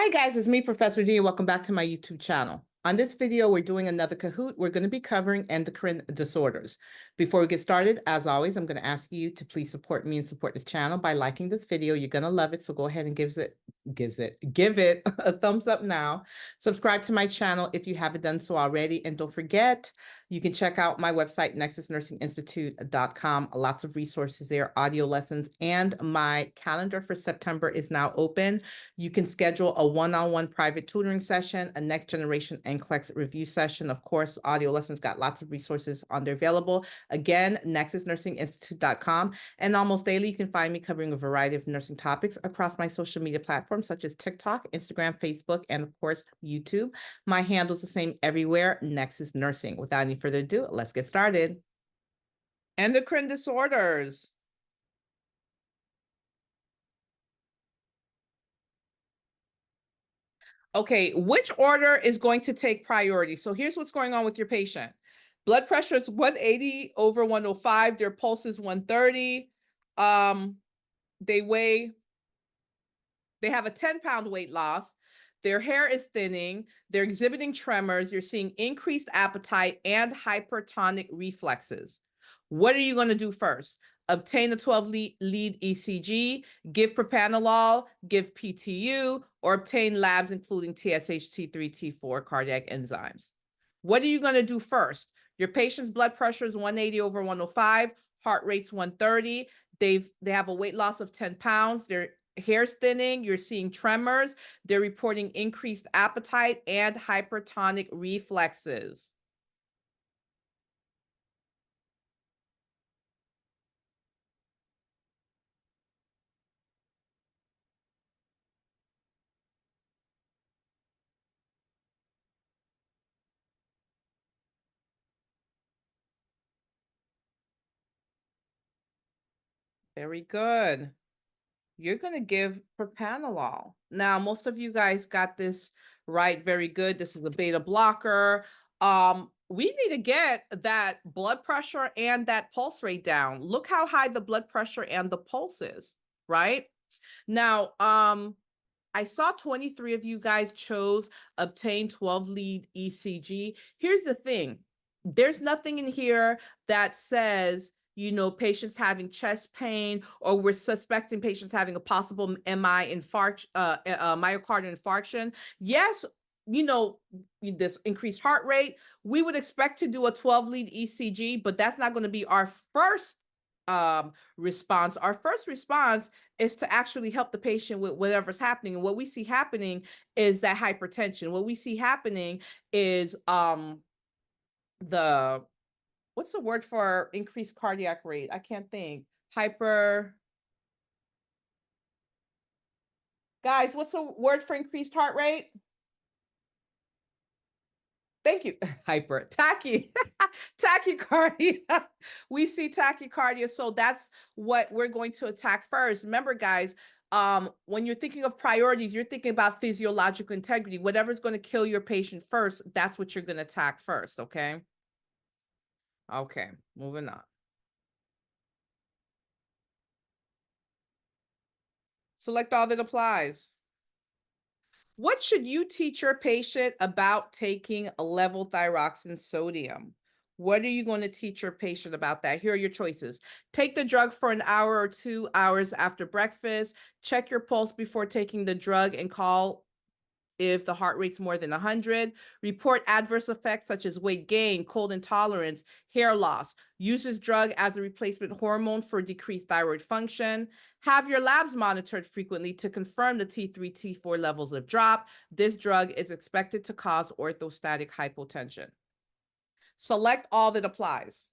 Hi guys, it's me, Professor D, and welcome back to my YouTube channel. On this video, we're doing another Kahoot. We're going to be covering endocrine disorders. Before we get started, as always, I'm going to ask you to please support me and support this channel by liking this video. You're going to love it, so go ahead and give it a thumbs up now. Subscribe to my channel if you haven't done so already, and don't forget, you can check out my website, nexusnursinginstitute.com. Lots of resources there, audio lessons, and my calendar for September is now open. You can schedule a one-on-one private tutoring session, a next generation NCLEX review session. Of course, audio lessons got lots of resources on there available. Again, nexusnursinginstitute.com. And almost daily, you can find me covering a variety of nursing topics across my social media platforms, such as TikTok, Instagram, Facebook, and of course, YouTube. My handle's the same everywhere, Nexus Nursing. Without any further ado, let's get started. Endocrine disorders. Okay, which order is going to take priority? So here's what's going on with your patient. Blood pressure is 180 over 105. Their pulse is 130. They have a 10-pound weight loss. Their hair is thinning. They're exhibiting tremors. You're seeing increased appetite and hypertonic reflexes. What are you going to do first? Obtain a 12-lead ECG, give propranolol, give PTU, or obtain labs including TSH, T3, T4, cardiac enzymes. What are you going to do first? Your patient's blood pressure is 180 over 105, heart rate's 130. They have a weight loss of 10 pounds. Their hair's thinning. You're seeing tremors. They're reporting increased appetite and hypertonic reflexes. Very good. You're going to give propranolol. Now, most of you guys got this right. Very good. This is a beta blocker. We need to get that blood pressure and that pulse rate down. Look how high the blood pressure and the pulse is, right? Now, I saw 23 of you guys chose obtain 12-lead ECG. Here's the thing. There's nothing in here that says, patients having chest pain, or we're suspecting patients having a possible myocardial infarction. Yes, this increased heart rate, we would expect to do a 12-lead ECG, but that's not going to be our first response. Our first response is to actually help the patient with whatever's happening. And what we see happening is that hypertension. What we see happening is the what's the word for increased cardiac rate? I can't think. Guys, what's the word for increased heart rate? Thank you. Tachycardia. We see tachycardia. So that's what we're going to attack first. Remember, guys, when you're thinking of priorities, you're thinking about physiological integrity. Whatever's going to kill your patient first, that's what you're going to attack first. Okay. Okay. Moving on. Select all that applies. What should you teach your patient about taking a levothyroxine sodium? What are you going to teach your patient about that? Here are your choices. Take the drug for an hour or 2 hours after breakfast. Check your pulse before taking the drug and call if the heart rate's more than 100. Report adverse effects such as weight gain, cold intolerance, hair loss. Use this drug as a replacement hormone for decreased thyroid function. Have your labs monitored frequently to confirm the T3, T4 levels of drop. This drug is expected to cause orthostatic hypotension. Select all that applies.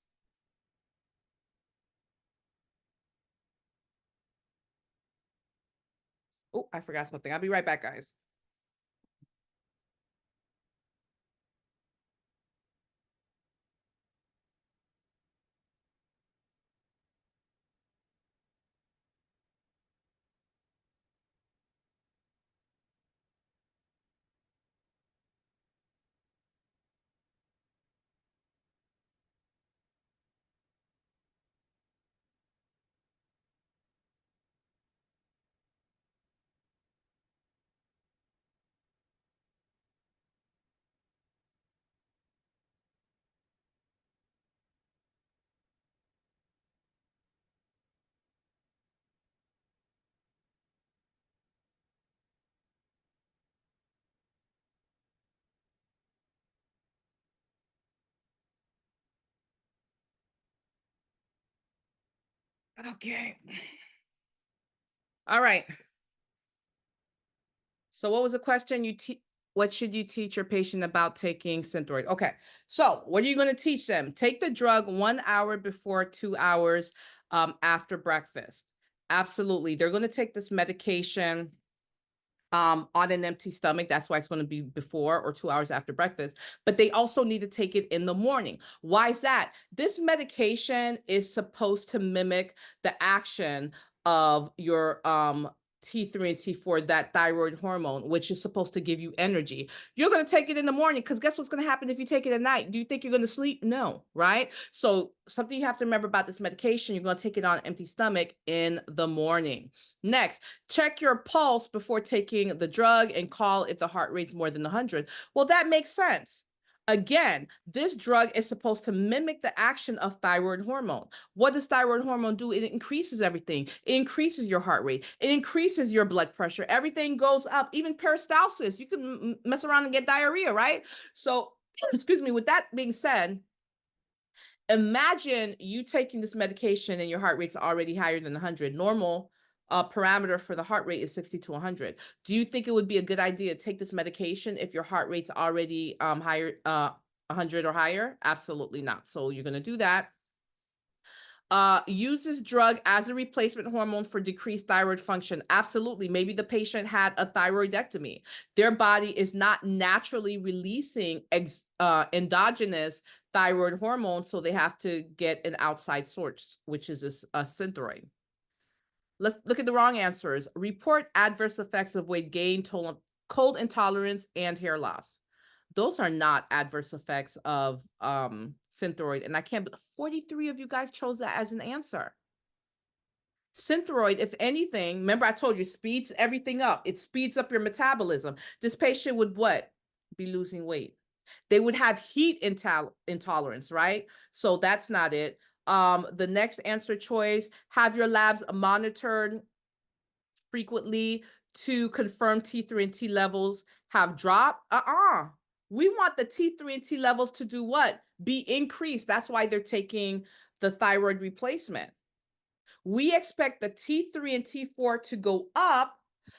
Oh, I forgot something. I'll be right back, guys. Okay. All right. So what was the question? What should you teach your patient about taking Synthroid? Okay. So what are you going to teach them? Take the drug 1 hour before, 2 hours after breakfast. Absolutely. They're going to take this medication on an empty stomach. That's why it's going to be before or 2 hours after breakfast. But they also need to take it in the morning. Why is that? This medication is supposed to mimic the action of your T3 and T4, that thyroid hormone, which is supposed to give you energy. You're going to take it in the morning because guess what's going to happen if you take it at night? Do you think you're going to sleep? No, right? So something you have to remember about this medication, you're going to take it on an empty stomach in the morning. Next, check your pulse before taking the drug and call if the heart rate's more than 100. Well, that makes sense. Again, this drug is supposed to mimic the action of thyroid hormone. What does thyroid hormone do? It increases everything. It increases your heart rate. It increases your blood pressure. Everything goes up, even peristalsis. You can mess around and get diarrhea, right? So, excuse me, with that being said, imagine you taking this medication and your heart rate's already higher than 100. Normal parameter for the heart rate is 60 to 100. Do you think it would be a good idea to take this medication if your heart rate's already higher, 100 or higher? Absolutely not. So you're going to do that. Use this drug as a replacement hormone for decreased thyroid function. Absolutely. Maybe the patient had a thyroidectomy. Their body is not naturally releasing endogenous thyroid hormone, so they have to get an outside source, which is a Synthroid. Let's look at the wrong answers. Report adverse effects of weight gain, cold intolerance, and hair loss. Those are not adverse effects of Synthroid. And I can't, 43 of you guys chose that as an answer. Synthroid, if anything, remember I told you, speeds everything up. It speeds up your metabolism. This patient would what? Be losing weight. They would have heat intolerance, right? So that's not it. The next answer choice, have your labs monitored frequently to confirm T3 and T levels have dropped. We want the T3 and T levels to do what? Be increased. That's why they're taking the thyroid replacement. We expect the T3 and T4 to go up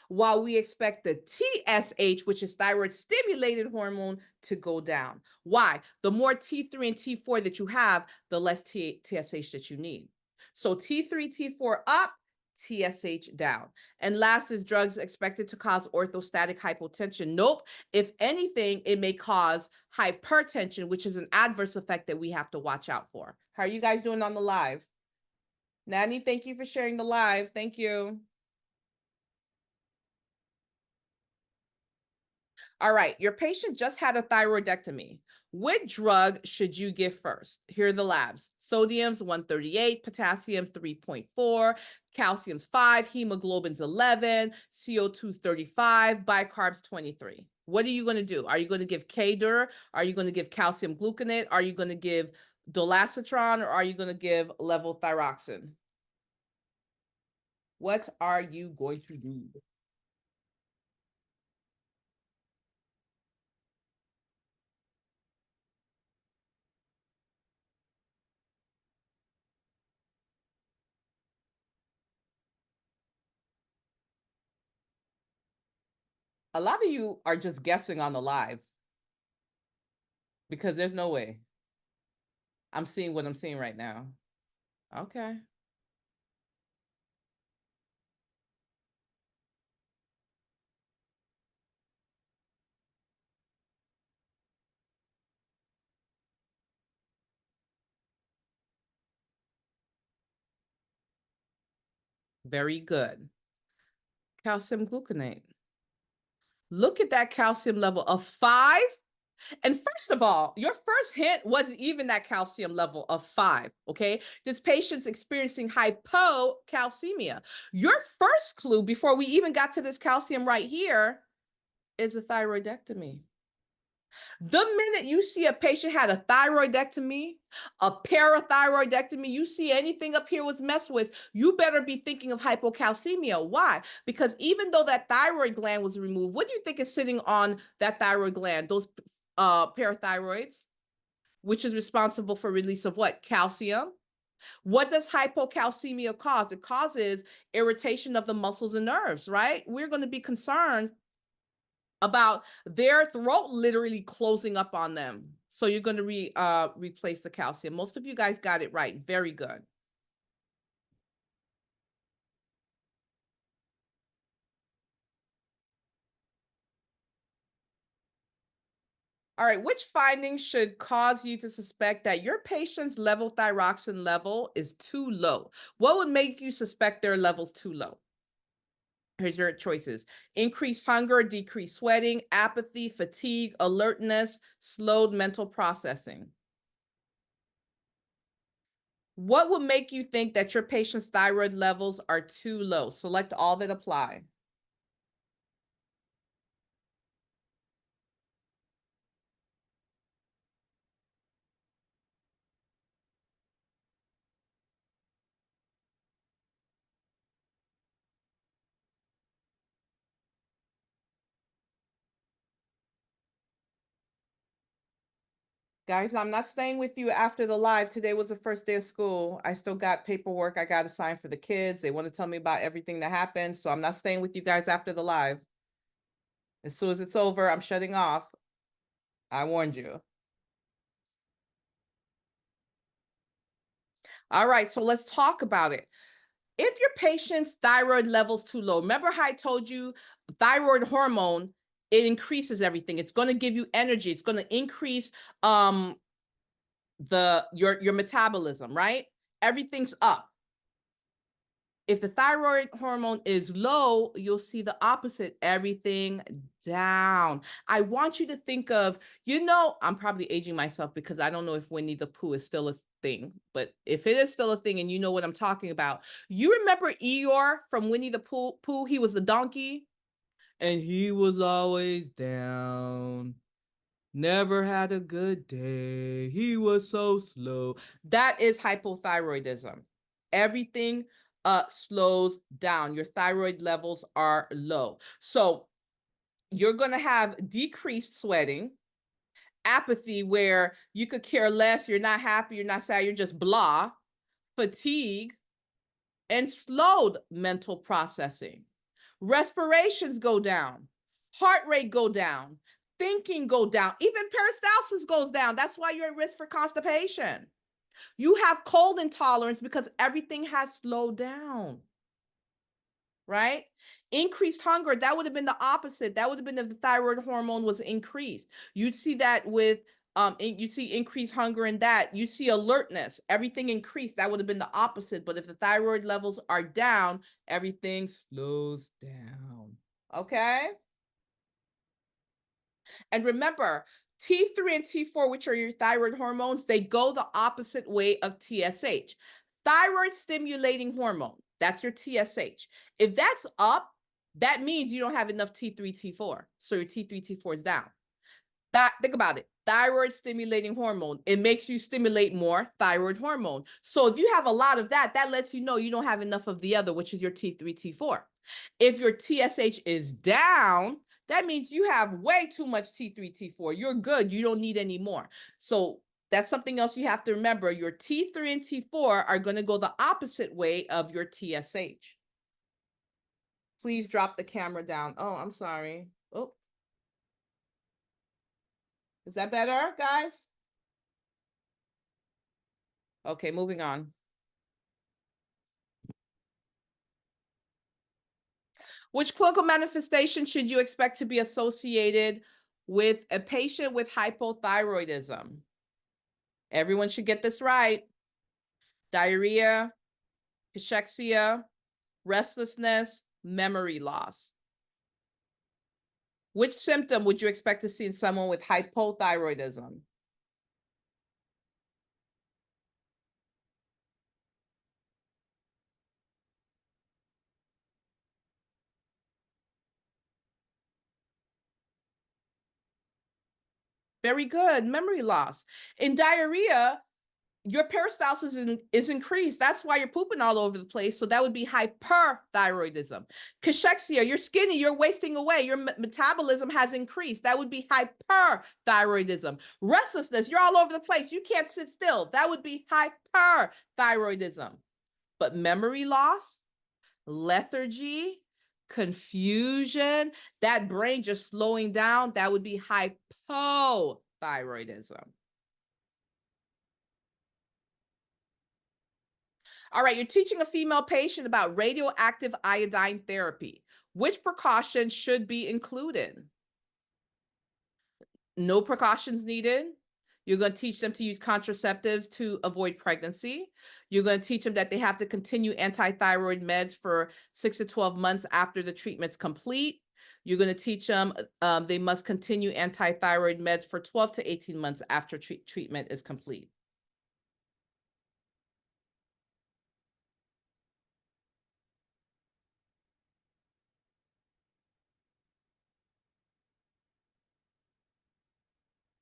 while we expect the TSH, which is thyroid stimulated hormone, to go down. Why? The more T3 and T4 that you have, the less TSH that you need. So T3, T4 up, TSH down. And last is drugs expected to cause orthostatic hypotension. Nope. If anything, it may cause hypertension, which is an adverse effect that we have to watch out for. How are you guys doing on the live? Nanny, thank you for sharing the live. Thank you. All right, your patient just had a thyroidectomy. What drug should you give first? Here are the labs. Sodium's 138, potassium's 3.4, calcium's 5, hemoglobin's 11, CO2's 35, bicarb's 23. What are you going to do? Are you going to give K-Dur? Are you going to give calcium gluconate? Are you going to give dolacitron? Or are you going to give levothyroxine? What are you going to do? A lot of you are just guessing on the live because there's no way. I'm seeing what I'm seeing right now. Okay. Very good. Calcium gluconate. Look at that calcium level of 5. And first of all, your first hint wasn't even that calcium level of 5, okay? This patient's experiencing hypocalcemia. Your first clue before we even got to this calcium right here is a thyroidectomy. The minute you see a patient had a thyroidectomy, a parathyroidectomy, you see anything up here was messed with, you better be thinking of hypocalcemia. Why? Because even though that thyroid gland was removed, what do you think is sitting on that thyroid gland? Those parathyroids, which is responsible for release of what? Calcium. What does hypocalcemia cause? It causes irritation of the muscles and nerves, right? We're going to be concerned about their throat literally closing up on them. So you're going to replace the calcium. Most of you guys got it right. Very good. All right, which findings should cause you to suspect that your patient's levothyroxine level is too low? What would make you suspect their levels too low? Here's your choices: increased hunger, decreased sweating, apathy, fatigue, alertness, slowed mental processing. What would make you think that your patient's thyroid levels are too low? Select all that apply. Guys, I'm not staying with you after the live. Today was the first day of school. I still got paperwork I got to sign for the kids. They want to tell me about everything that happened. So I'm not staying with you guys after the live. As soon as it's over, I'm shutting off. I warned you. All right, so let's talk about it. If your patient's thyroid level's too low, remember how I told you thyroid hormone, it increases everything. It's going to give you energy. It's going to increase your metabolism, right? Everything's up. If the thyroid hormone is low, you'll see the opposite, everything down. I want you to think of, I'm probably aging myself because I don't know if Winnie the Pooh is still a thing, but if it is still a thing and you know what I'm talking about, you remember Eeyore from Winnie the Pooh? He was the donkey and he was always down. Never had a good day. He was so slow. That is hypothyroidism. Everything slows down. Your thyroid levels are low. So you're going to have decreased sweating, apathy, where you could care less, you're not happy, you're not sad, you're just blah, fatigue, and slowed mental processing. Respirations go down, heart rate go down, thinking go down, even peristalsis goes down. That's why you're at risk for constipation. You have cold intolerance because everything has slowed down, right? Increased hunger, that would have been the opposite. That would have been if the thyroid hormone was increased. You'd see that with you see increased hunger in that. You see alertness, everything increased. That would have been the opposite. But if the thyroid levels are down, everything slows down. Okay? And remember, T3 and T4, which are your thyroid hormones, they go the opposite way of TSH. Thyroid stimulating hormone, that's your TSH. If that's up, that means you don't have enough T3, T4. So your T3, T4 is down. Think about it. Thyroid stimulating hormone. It makes you stimulate more thyroid hormone. So if you have a lot of that, that lets you know you don't have enough of the other, which is your T3, T4. If your TSH is down, that means you have way too much T3, T4. You're good. You don't need any more. So that's something else you have to remember. Your T3 and T4 are going to go the opposite way of your TSH. Please drop the camera down. Oh, I'm sorry. Oh, is that better, guys? Okay, moving on. Which clinical manifestation should you expect to be associated with a patient with hypothyroidism? Everyone should get this right. Diarrhea, cachexia, restlessness, memory loss. Which symptom would you expect to see in someone with hypothyroidism? Very good. Memory loss. In diarrhea, your peristalsis is increased. That's why you're pooping all over the place. So that would be hyperthyroidism. Cachexia, you're skinny, you're wasting away. Your metabolism has increased. That would be hyperthyroidism. Restlessness, you're all over the place. You can't sit still. That would be hyperthyroidism. But memory loss, lethargy, confusion, that brain just slowing down, that would be hypothyroidism. All right, you're teaching a female patient about radioactive iodine therapy. Which precautions should be included? No precautions needed. You're going to teach them to use contraceptives to avoid pregnancy. You're going to teach them that they have to continue anti-thyroid meds for 6 to 12 months after the treatment's complete. You're going to teach them they must continue anti-thyroid meds for 12 to 18 months after treatment is complete.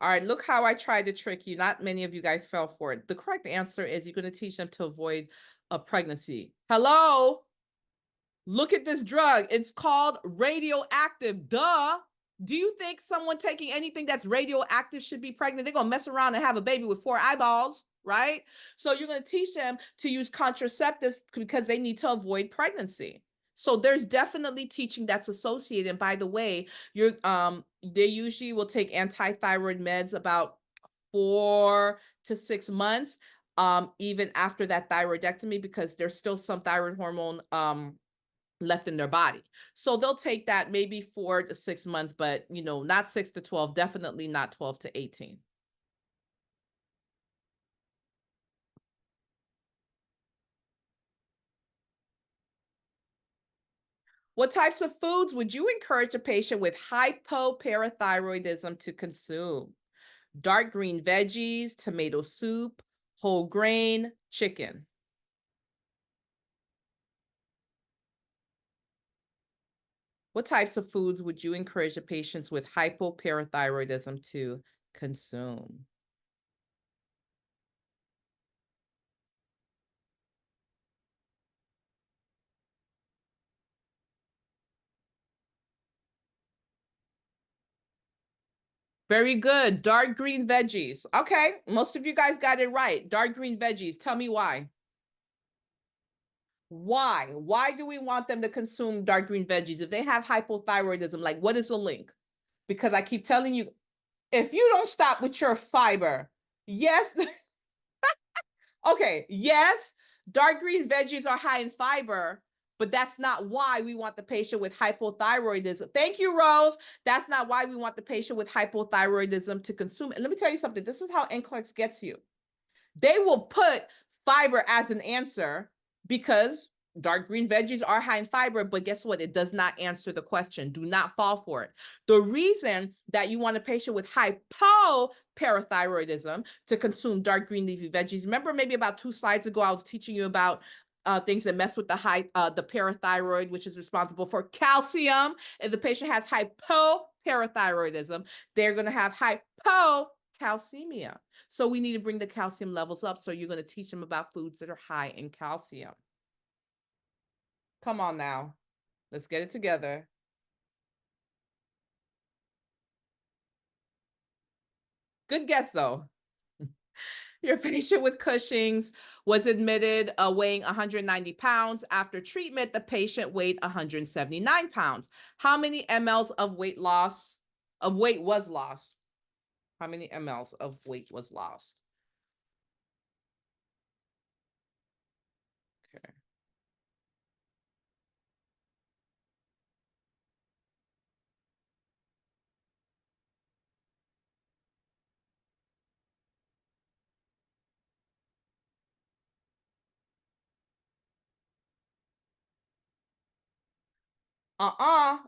All right, look how I tried to trick you. Not many of you guys fell for it. The correct answer is you're going to teach them to avoid a pregnancy. Hello? Look at this drug. It's called Radioactive. Duh. Do you think someone taking anything that's radioactive should be pregnant? They're going to mess around and have a baby with 4 eyeballs, right? So you're going to teach them to use contraceptives because they need to avoid pregnancy. So there's definitely teaching that's associated. And by the way, they usually will take anti-thyroid meds about 4 to 6 months, even after that thyroidectomy, because there's still some thyroid hormone left in their body. So they'll take that maybe 4 to 6 months, but not 6 to 12, definitely not 12 to 18. What types of foods would you encourage a patient with hypoparathyroidism to consume? Dark green veggies, tomato soup, whole grain, chicken. What types of foods would you encourage the patients with hypoparathyroidism to consume? Very good. Dark green veggies. Okay, most of you guys got it right. Dark green veggies. Tell me why. Why? Why do we want them to consume dark green veggies? If they have hypothyroidism, like what is the link? Because I keep telling you, if you don't stop with your fiber, yes, okay, yes, dark green veggies are high in fiber, but that's not why we want the patient with hypothyroidism. Thank you, Rose. That's not why we want the patient with hypothyroidism to consume. And let me tell you something. This is how NCLEX gets you. They will put fiber as an answer because dark green veggies are high in fiber, but guess what? It does not answer the question. Do not fall for it. The reason that you want a patient with hypoparathyroidism to consume dark green leafy veggies, remember maybe about 2 slides ago, I was teaching you about things that mess with the parathyroid, which is responsible for calcium. If the patient has hypoparathyroidism, they're going to have hypocalcemia. So we need to bring the calcium levels up. So you're going to teach them about foods that are high in calcium. Come on now. Let's get it together. Good guess, though. Your patient with Cushing's was admitted weighing 190 pounds. After treatment, the patient weighed 179 pounds. How many mLs of weight was lost? How many mLs of weight was lost? Okay.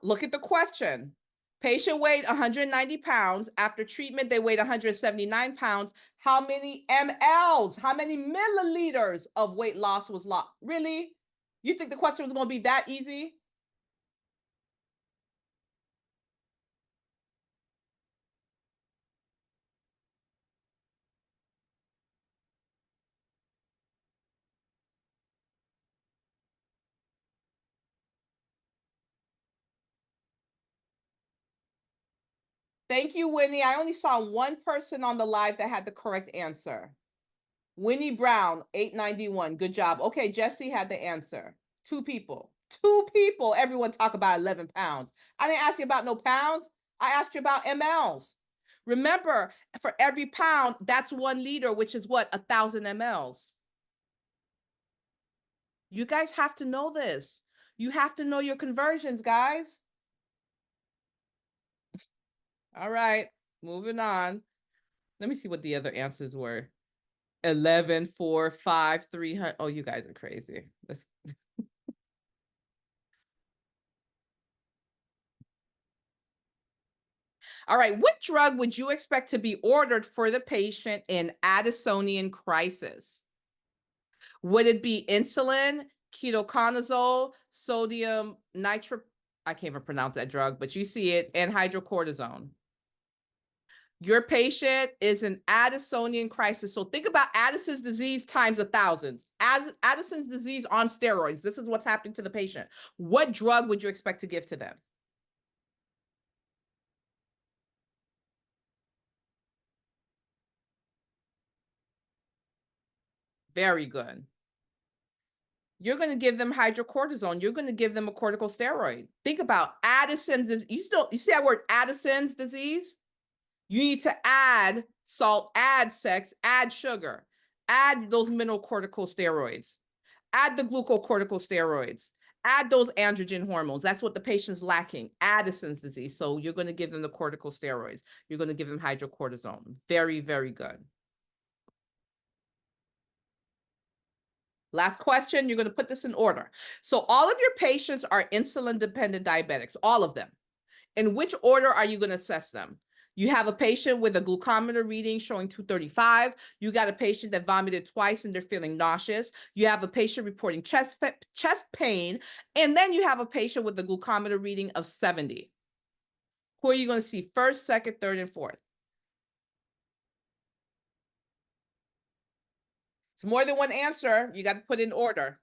Look at the question. Patient weighed 190 pounds. After treatment, they weighed 179 pounds. How many mLs, how many milliliters of weight loss was lost? Really? You think the question was going to be that easy? Thank you, Winnie. I only saw one person on the live that had the correct answer. Winnie Brown, 891. Good job. Okay, Jesse had the answer. Two people. Two people. Everyone talk about 11 pounds. I didn't ask you about no pounds. I asked you about mLs. Remember, for every pound, that's 1 liter, which is what? 1,000 mLs. You guys have to know this. You have to know your conversions, guys. All right, moving on. Let me see what the other answers were. 11, 4, 5, 300. Oh, you guys are crazy. All right, what drug would you expect to be ordered for the patient in Addisonian crisis? Would it be insulin, ketoconazole, sodium nitro? I can't even pronounce that drug, but you see it, and hydrocortisone. Your patient is an Addisonian crisis. So think about Addison's disease times 1,000. Addison's disease on steroids. This is what's happening to the patient. What drug would you expect to give to them? Very good. You're going to give them hydrocortisone. You're going to give them a corticosteroid. Think about Addison's. You see that word Addison's disease? You need to add salt, add sex, add sugar, add those mineral corticosteroids, add the glucocorticosteroids, add those androgen hormones. That's what the patient's lacking. Addison's disease. So you're going to give them the corticosteroids. You're going to give them hydrocortisone. Very, very good. Last question, you're going to put this in order. So all of your patients are insulin-dependent diabetics, all of them. In which order are you going to assess them? You have a patient with a glucometer reading showing 235. You got a patient that vomited twice and they're feeling nauseous. You have a patient reporting chest pain. And then you have a patient with a glucometer reading of 70. Who are you going to see first, second, third, and fourth? It's more than one answer. You got to put in order.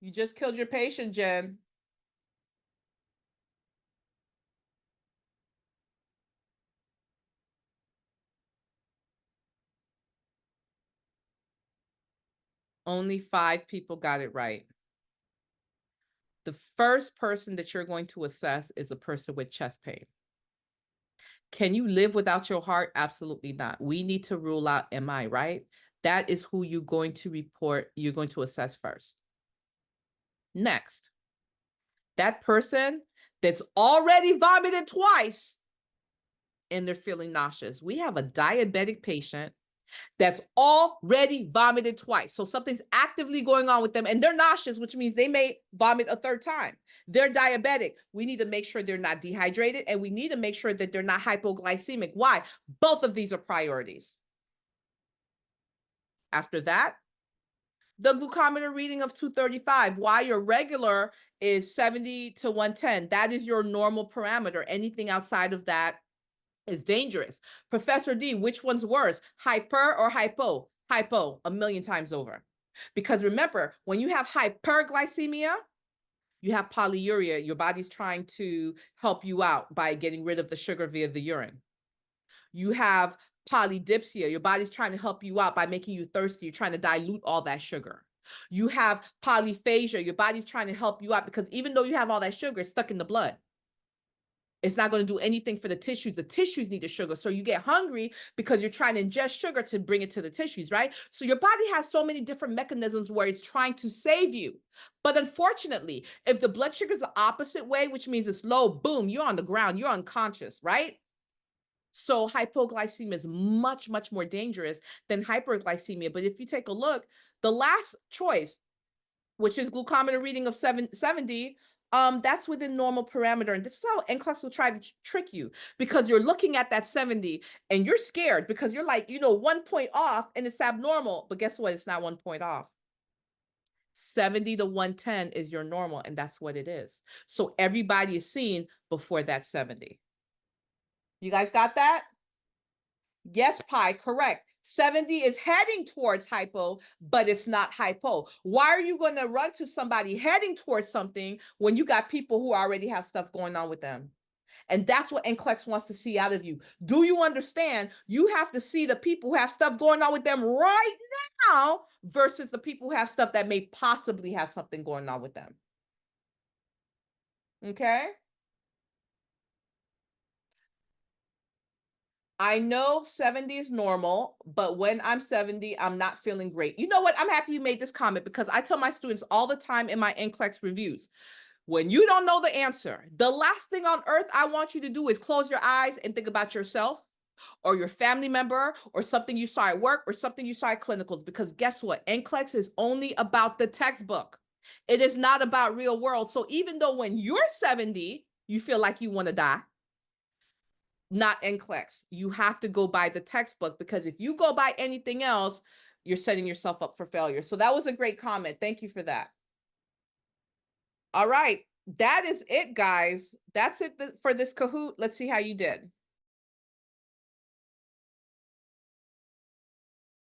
You just killed your patient, Jen. Only 5 people got it right. The first person that you're going to assess is a person with chest pain. Can you live without your heart? Absolutely not. We need to rule out MI, right? That is who you're going to report, you're going to assess first. Next, that person that's already vomited twice and they're feeling nauseous. We have a diabetic patient that's already vomited twice. So something's actively going on with them and they're nauseous, which means they may vomit a third time. They're diabetic. We need to make sure they're not dehydrated and we need to make sure that they're not hypoglycemic. Why? Both of these are priorities. After that, the glucometer reading of 235. Why your regular is 70 to 110. That is your normal parameter. Anything outside of that is dangerous. Professor D, which one's worse, hyper or hypo? Hypo, a million times over. Because remember, when you have hyperglycemia, you have polyuria. Your body's trying to help you out by getting rid of the sugar via the urine. You have polydipsia. Your body's trying to help you out by making you thirsty. You're trying to dilute all that sugar. You have polyphagia. Your body's trying to help you out because even though you have all that sugar, it's stuck in the blood. It's not going to do anything for the tissues. The tissues need the sugar. So you get hungry because you're trying to ingest sugar to bring it to the tissues, right? So your body has so many different mechanisms where it's trying to save you. But unfortunately, if the blood sugar is the opposite way, which means it's low, boom, you're on the ground, you're unconscious, right? So hypoglycemia is much, much more dangerous than hyperglycemia. But if you take a look, the last choice, which is glucometer reading of 70, That's within normal parameter. And this is how NCLEX will try to trick you, because you're looking at that 70 and you're scared because you're like, 1 point off and it's abnormal. But guess what? It's not 1 point off. 70 to 110 is your normal, and that's what it is. So everybody is seen before that 70. You guys got that? Yes, Pi, correct. 70 is heading towards hypo, but it's not hypo. Why are you going to run to somebody heading towards something when you got people who already have stuff going on with them? And that's what NCLEX wants to see out of you. Do you understand? You have to see the people who have stuff going on with them right now versus the people who have stuff that may possibly have something going on with them. Okay? I know 70 is normal, but when I'm 70, I'm not feeling great. You know what? I'm happy you made this comment, because I tell my students all the time in my NCLEX reviews, when you don't know the answer, the last thing on earth I want you to do is close your eyes and think about yourself or your family member or something you saw at work or something you saw at clinicals, because guess what? NCLEX is only about the textbook. It is not about real world. So even though when you're 70, you feel like you want to die, not NCLEX. You have to go by the textbook, because if you go by anything else, you're setting yourself up for failure. So that was a great comment. Thank you for that. All right. That is it, guys. That's it for this Kahoot. Let's see how you did.